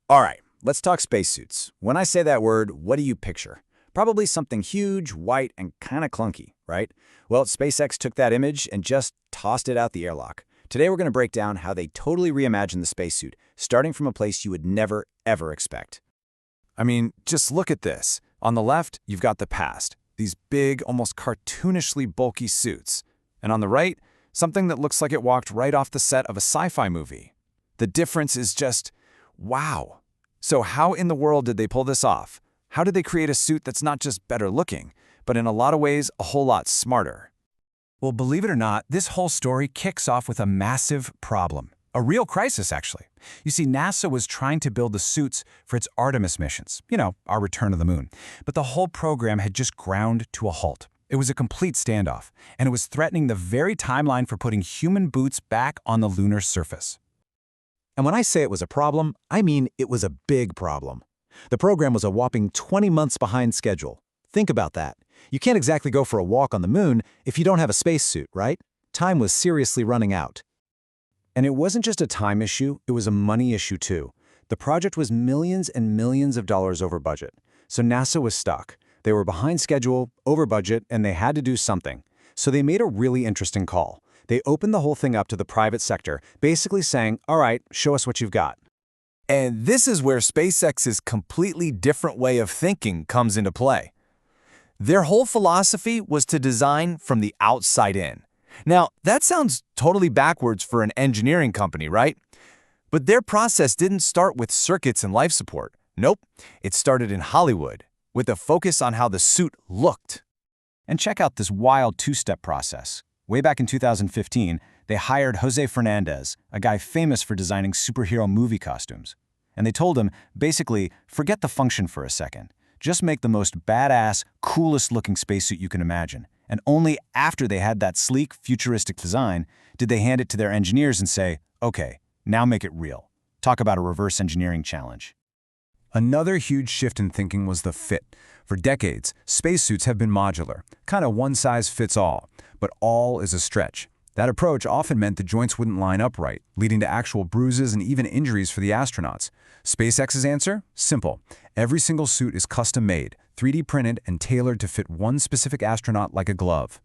All right, let's talk spacesuits. When I say that word, what do you picture? Probably something huge, white, and kind of clunky, right? Well, SpaceX took that image and just tossed it out the airlock. Today we're going to break down how they totally reimagined the spacesuit, starting from a place you would never, ever expect. I mean, just look at this. On the left, you've got the past, these big, almost cartoonishly bulky suits. And on the right, something that looks like it walked right off the set of a sci-fi movie. The difference is just, wow. So how in the world did they pull this off? How did they create a suit that's not just better looking, but in a lot of ways a whole lot smarter? Well, believe it or not, this whole story kicks off with a massive problem. A real crisis, actually. You see, NASA was trying to build the suits for its Artemis missions, our return to the moon. But the whole program had just ground to a halt. It was a complete standoff, and it was threatening the very timeline for putting human boots back on the lunar surface. And when I say it was a problem, I mean it was a big problem. The program was a whopping 20 months behind schedule. Think about that. You can't exactly go for a walk on the moon if you don't have a spacesuit, right? Time was seriously running out. And it wasn't just a time issue, it was a money issue too. The project was millions and millions of dollars over budget. So NASA was stuck. They were behind schedule, over budget, and they had to do something. So they made a really interesting call. They opened the whole thing up to the private sector, basically saying, all right, show us what you've got. And this is where SpaceX's completely different way of thinking comes into play. Their whole philosophy was to design from the outside in. Now, that sounds totally backwards for an engineering company, right? But their process didn't start with circuits and life support. Nope, it started in Hollywood, with a focus on how the suit looked. And check out this wild two-step process. Way back in 2015, they hired Jose Fernandez, a guy famous for designing superhero movie costumes. And they told him, basically, forget the function for a second. Just make the most badass, coolest-looking spacesuit you can imagine. And only after they had that sleek, futuristic design did they hand it to their engineers and say, okay, now make it real. Talk about a reverse engineering challenge. Another huge shift in thinking was the fit. For decades, spacesuits have been modular, kind of one size fits all, but all is a stretch. That approach often meant the joints wouldn't line up right, leading to actual bruises and even injuries for the astronauts. SpaceX's answer? Simple. Every single suit is custom-made, 3D printed, and tailored to fit one specific astronaut like a glove.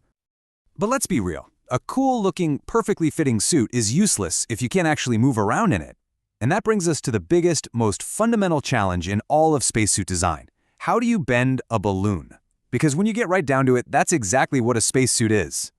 But let's be real. A cool-looking, perfectly fitting suit is useless if you can't actually move around in it. And that brings us to the biggest, most fundamental challenge in all of spacesuit design. How do you bend a balloon? Because when you get right down to it, that's exactly what a spacesuit is.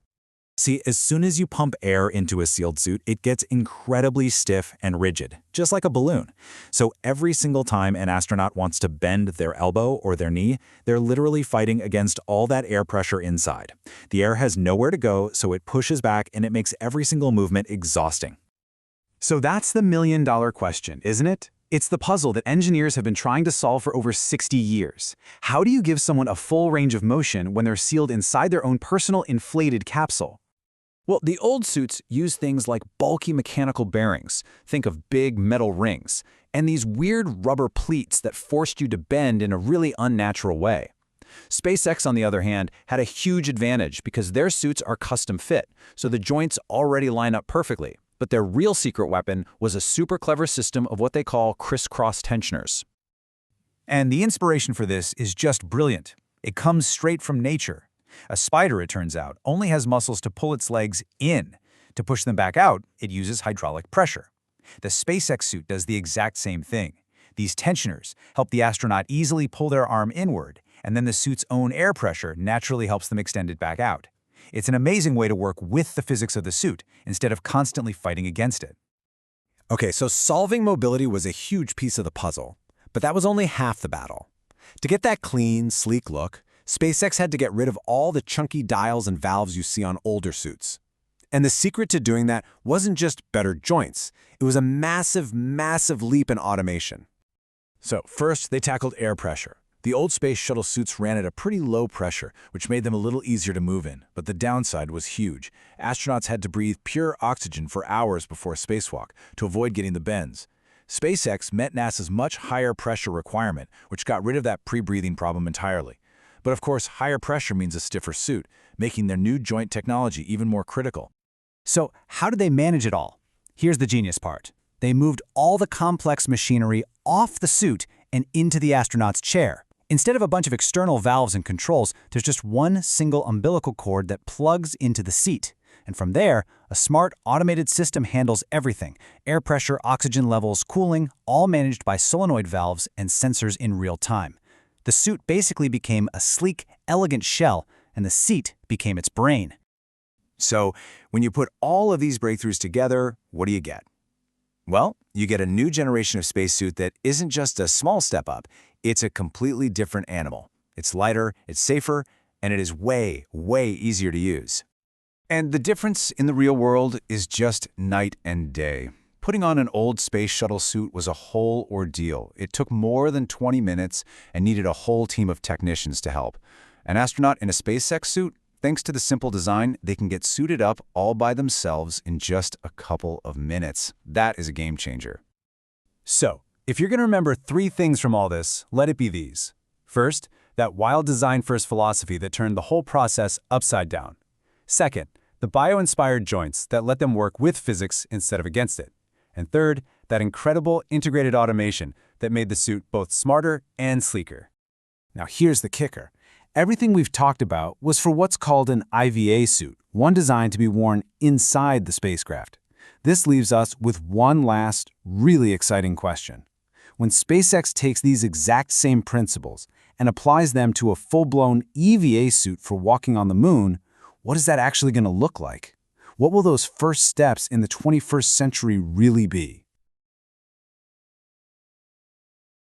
See, as soon as you pump air into a sealed suit, it gets incredibly stiff and rigid, just like a balloon. So every single time an astronaut wants to bend their elbow or their knee, they're literally fighting against all that air pressure inside. The air has nowhere to go, so it pushes back and it makes every single movement exhausting. So that's the million-dollar question, isn't it? It's the puzzle that engineers have been trying to solve for over 60 years. How do you give someone a full range of motion when they're sealed inside their own personal inflated capsule? Well, the old suits used things like bulky mechanical bearings, think of big metal rings, and these weird rubber pleats that forced you to bend in a really unnatural way. SpaceX, on the other hand, had a huge advantage because their suits are custom fit, so the joints already line up perfectly. But their real secret weapon was a super clever system of what they call crisscross tensioners. And the inspiration for this is just brilliant. It comes straight from nature. A spider, it turns out, only has muscles to pull its legs in. To push them back out, it uses hydraulic pressure. The SpaceX suit does the exact same thing. These tensioners help the astronaut easily pull their arm inward, and then the suit's own air pressure naturally helps them extend it back out. It's an amazing way to work with the physics of the suit instead of constantly fighting against it. Okay, so solving mobility was a huge piece of the puzzle, but that was only half the battle. To get that clean, sleek look, SpaceX had to get rid of all the chunky dials and valves you see on older suits. And the secret to doing that wasn't just better joints. It was a massive, massive leap in automation. So first, they tackled air pressure. The old space shuttle suits ran at a pretty low pressure, which made them a little easier to move in, but the downside was huge. Astronauts had to breathe pure oxygen for hours before a spacewalk to avoid getting the bends. SpaceX met NASA's much higher pressure requirement, which got rid of that pre-breathing problem entirely. But of course, higher pressure means a stiffer suit, making their new joint technology even more critical. So how did they manage it all? Here's the genius part. They moved all the complex machinery off the suit and into the astronaut's chair. Instead of a bunch of external valves and controls, there's just one single umbilical cord that plugs into the seat. And from there, a smart, automated system handles everything: air pressure, oxygen levels, cooling, all managed by solenoid valves and sensors in real time. The suit basically became a sleek, elegant shell, and the seat became its brain. So, when you put all of these breakthroughs together, what do you get? Well, you get a new generation of spacesuit that isn't just a small step up, it's a completely different animal. It's lighter, it's safer, and it is way, way easier to use. And the difference in the real world is just night and day. Putting on an old space shuttle suit was a whole ordeal. It took more than 20 minutes and needed a whole team of technicians to help. An astronaut in a SpaceX suit, thanks to the simple design, they can get suited up all by themselves in just a couple of minutes. That is a game changer. So, if you're going to remember 3 things from all this, let it be these. First, that wild design-first philosophy that turned the whole process upside down. Second, the bio-inspired joints that let them work with physics instead of against it. And third, that incredible integrated automation that made the suit both smarter and sleeker. Now here's the kicker. Everything we've talked about was for what's called an IVA suit, one designed to be worn inside the spacecraft. This leaves us with one last, really exciting question. When SpaceX takes these exact same principles and applies them to a full-blown EVA suit for walking on the moon, what is that actually going to look like? What will those first steps in the 21st century really be?